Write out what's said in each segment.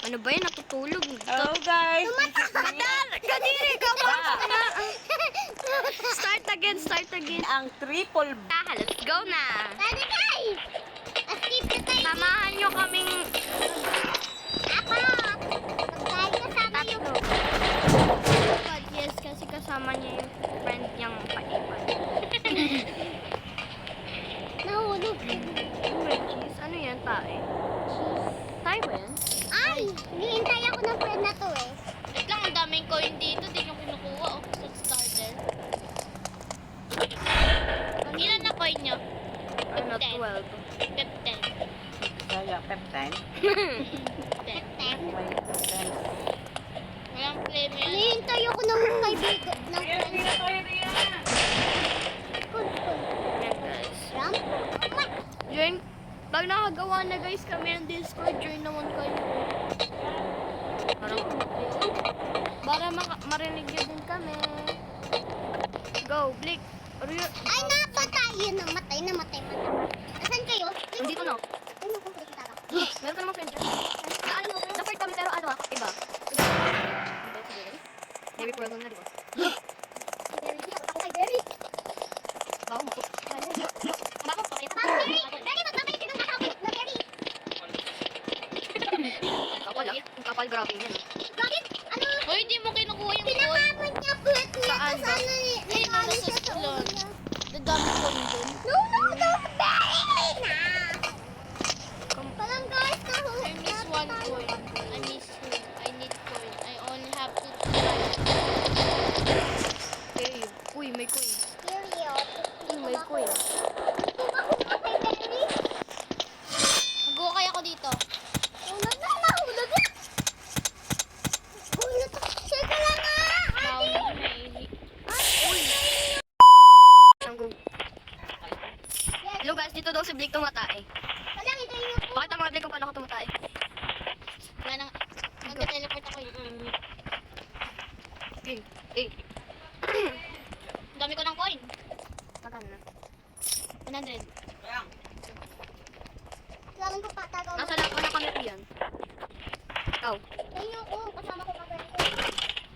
Ano ba yan? Natutulog. Hello guys. Kadiri, kapasok na. Start again, start again. Ang triple Let's go na. Tara guys! Escape na tayo. Samahan nyo kaming Ako! Pagkain kasama yung... God, yes, kasi kasama niya yung friend niyang paipan. Nahulog. Cheese, ano yan, tae? Tae ba yan? Ay! Hinihintay ako ng friend na to eh. Wait lang, ang daming coin dito. Di nyo kinukuha. Oh, sa starter. Ilan na coin nyo? Ano, 10. 12. 15. Kaya peptide. 10. Walang flame yan. Hinihintay ako ng kaibigan. Ng friend. Ayan, guys. Ram? Join, pag nakagawa na guys kami ng Discord, join naman kayo. Para marinig nyo din kami. Go, Blake. Ay, napatay! Yun, namatay. Asan kayo? Nandito na. Ay, nakukulit tara. Meron ka naman friend dyan. Ano, na-third kami pero ano iba. Maybe problem na, di ba? Ako kay Berry. Bawa mo. Bakit pa kayo? Berry! Berry, magbabalik ka ng nakapit na Berry. Kapal ah. Ang kapal, grabe yan. Bakit? Ano? Hoy, di mo kinukuha yung coin. Pinakamot niya puwet niya. Saan Tapos ba? ano, Ay, nag-ano nasa siya sa ulo salon. niya. Dadami coin dun. No, Berry na! Parang guys, I miss one coin. I miss two. I need coin. I only have to try. Okay. Uy, may coin. Period. May coin. Mag-go kaya ako dito. Nahulog. Hulog. Sige lang nga. Bawal na eh. Hello guys, dito daw si Blake tumatay. Walang hintayin niyo po. Bakit ang mga Blake kung paano ako tumatay? Wala nang... Mag-teleport ako yun. Eh. Ang dami ko ng coin. Magkano na? 100. Kailangan ko patagaw. Nasa lako na kami yan. Ikaw. Ayun ko. Kasama ko pa ganito.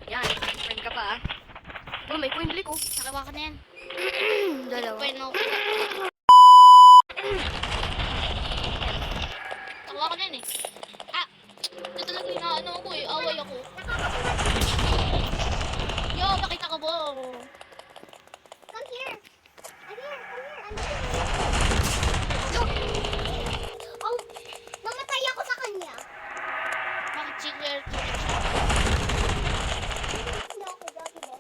Yan. Friend ka pa ah. Oh, may coin Blake oh. Nakawa ka na yan. Dalawa. Coin ako. Nakawa ka na yan eh. Ah! Ito talaga yung ano ako eh. Away ako. Yo, nakita ko ba? Come here. I'm here. I'm here. Oh, mamatay ako sa kanya. Bakit cheater? Hindi ako dati ba?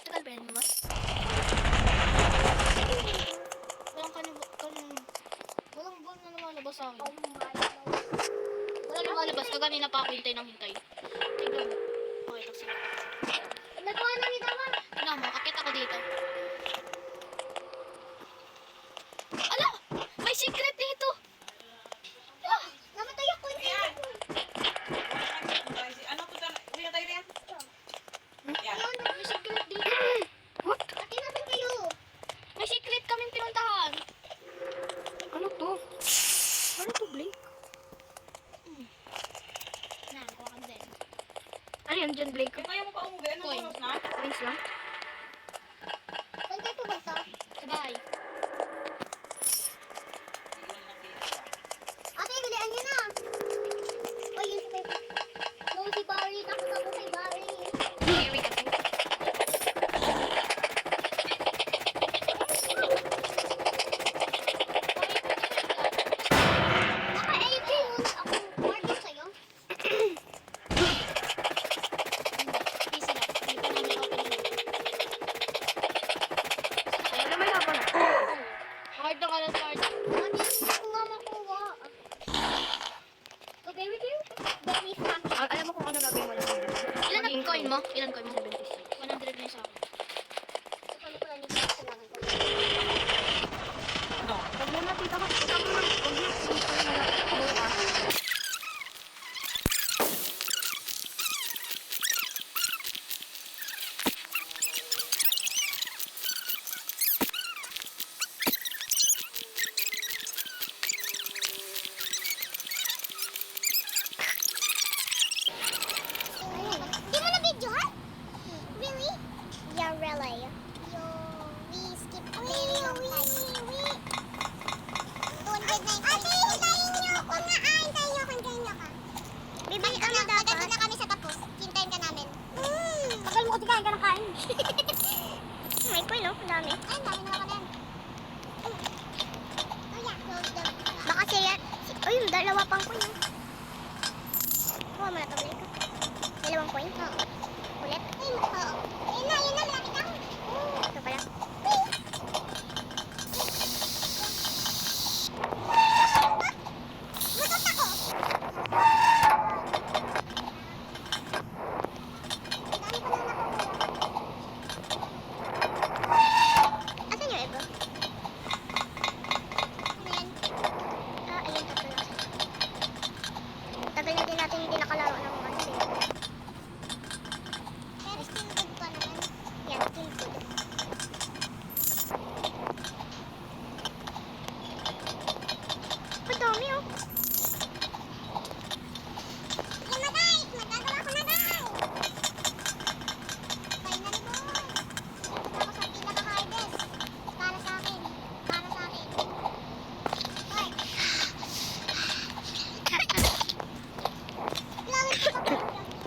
Tagal ba yan mas? Walang buwan na lumalabas sa akin. Walang lumalabas. Kaganina pa ako hintay ng hintay. Tignan mo. Okay, tapos sila. Nagawa na ni Dama. Tignan mo, akit ako dito. Ala! May secret dito! Ah! Namatay ako. Ano to ta? Uya tayo yan. May secret dito. What? Ate, nasan kayo? May secret kaming pinuntahan. Ano to? Ano to Blake? Na, kuha ka din. Ano yan dyan Blake? Kaya mo pa umuwi. Ano Coin. oras na? Coins lang? Saan kayo pumunta? Sa bahay. Ate, bilian niyo na. Oh, yun si Pepe. No, si Barry. Takot ako kay Barry. Here we go. Naka-AP yun. Ako, Martin sa'yo. Easy lang. Hindi pa namin open yun. Ano may hapon na? Hard na kalat card. Ate, hindi ko nga makuha. So, Barry kayo? Barry happy. Alam mo kung ano gagawin mo lang. Ilan ang coin mo? Ilan coin mo? 76. 100 na yung sa akin. So, paano ko lang yung kailangan ko? Huwag mo na tita ka. Huwag mo na. Huwag mo. Bukas. marami. Ay, dami na ako na yan. Oh yeah, close the... Baka siya... Uy, dalawa pang coin. Kuha mo na to, Blake. Dalawang coin? Oo. Ulit? Ay, oo. Yun na, malapit ako. Ito pala. Matot ako. Dami ko na nakukuha. Asan yung iba? Ano yan? Ah, ayun, tatlo lang. Tagal na din natin hindi nakalaro ng ano eh. Pero still good pa naman. Yan, still good. Ang dami oh. Yung guys, magagawa ko na guys. Finally boy. Ito ako sa pinaka-hardest. Para sa akin. Para sa akin. Hoy. Langit ko pa.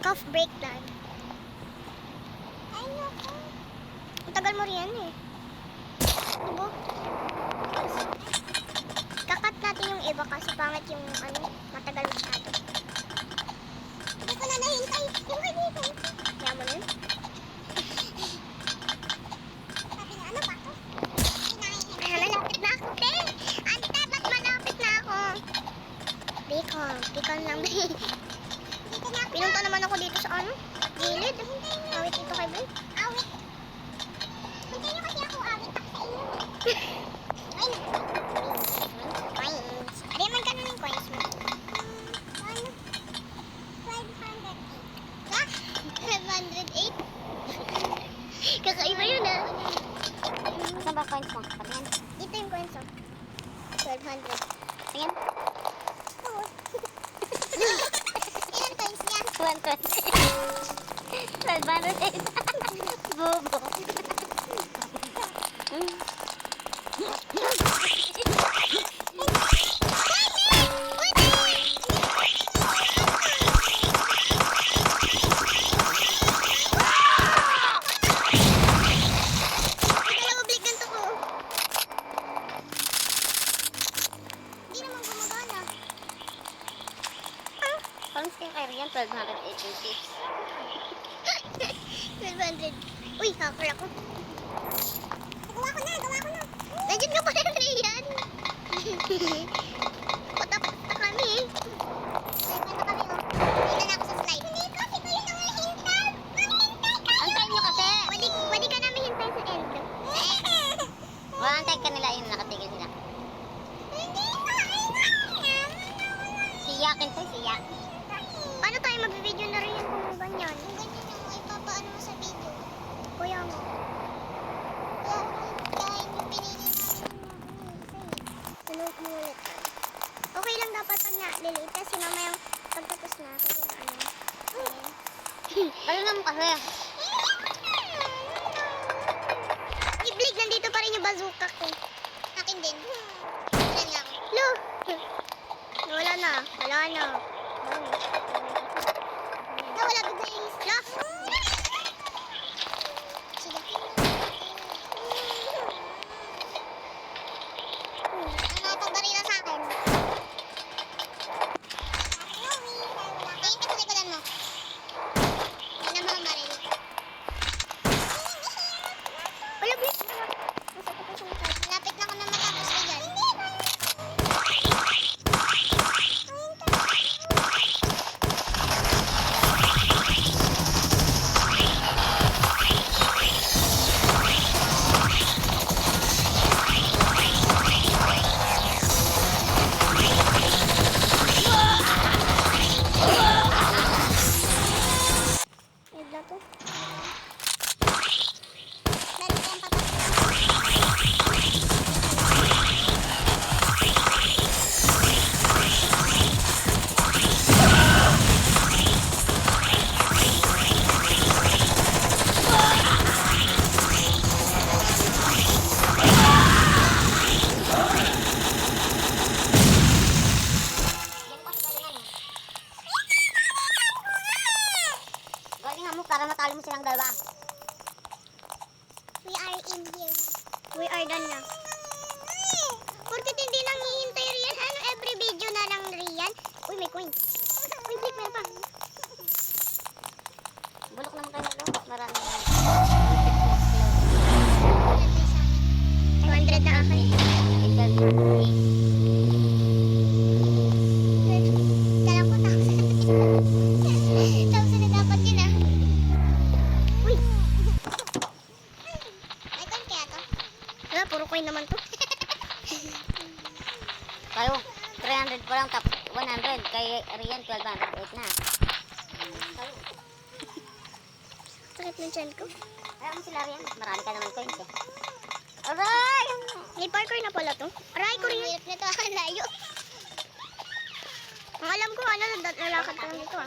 Cough break lang. Ay, naku. Ang tagal mo riyan eh. Diba? Kakat natin yung iba kasi pangit yung ano, matagal masyado. Hindi ko na nahintay. Yung dito. Kaya mo na yun? Sabi na, ano ba to? Ay, malapit na ako, te. Ante, ba't malapit na ako? Bacon lang, be. Pinunta naman ako dito sa ano? Gilid. Awit dito kay Blake. Awit. Hintay niyo kasi ako awit ako sa inyo. Ay, coins. Ari man ka na ng coins mo. 508. Ah? 508? Kakaiba yun ah. Saan ba coins mo? Patingin. Dito yung coins mo. 1200. Tingin. Oo. Ilan coins niya? 120. 1208. Bobo. Dalawa blik ganito ko. Hindi naman gumagana. Parang skin kay Rian, 1280. 1200. Uy, hacker ako. Gawa ko na. Nandiyan ka pa rin, Rian. Patapos na kami eh. Ay, paano kami oh. Hindi na ako sa slide. Hindi kasi kayo nanghihintay. Manghihintay kayo. Antayin nyo kasi. Pwede ka namin hintay sa end. Wala antay ka nila yun, nakatigil sila. Hindi ko. Siya, kintay siya. Paano tayo mag-video na rin kung ganyan? Kung ganyan yung ipapaano mo sa video. Kuya mo. Kaya yung pinili namin sunod mo ulit. Okay lang dapat pag na-delete kasi mama yung pagtapos na. Kasi ano. Ano naman kasi? Iblig, nandito pa rin yung bazooka ko. Akin din. Ilan lang. Lo! Wala na. Wala bigla yung isla. Sige. Ano pagbarila sa akin? Tingin ka sa likodan mo. Hindi na mga baril. Wala, Blake. Malapit lang ako na matapos ko dyan. Wala to. Meron tayong papasok. Galingan mo para matalo mo silang dalawa. We are in here. Jordan na. Porkit hindi nang hihintay Rian. Ano, every video na lang Rian. Uy, may coin. Uy, Blake, meron pa. Bulok naman kayo, no? Marami. 200 na akin. Kala ko 1,000. 1,000 na dapat yun ah. Uy. May coin kaya to? Wala, puro coin naman to. Kayo, 300 pa lang, tapos 100. Kay Rian, 1,200. Wait na. Sakit ng chan ko. Kaya mo sila Rian, marami ka naman coins eh. Aray! May parkour na pala to. Aray ko rin. Hirap na to. Layo. Ang alam ko, ano, lalakad ka lang dito ah.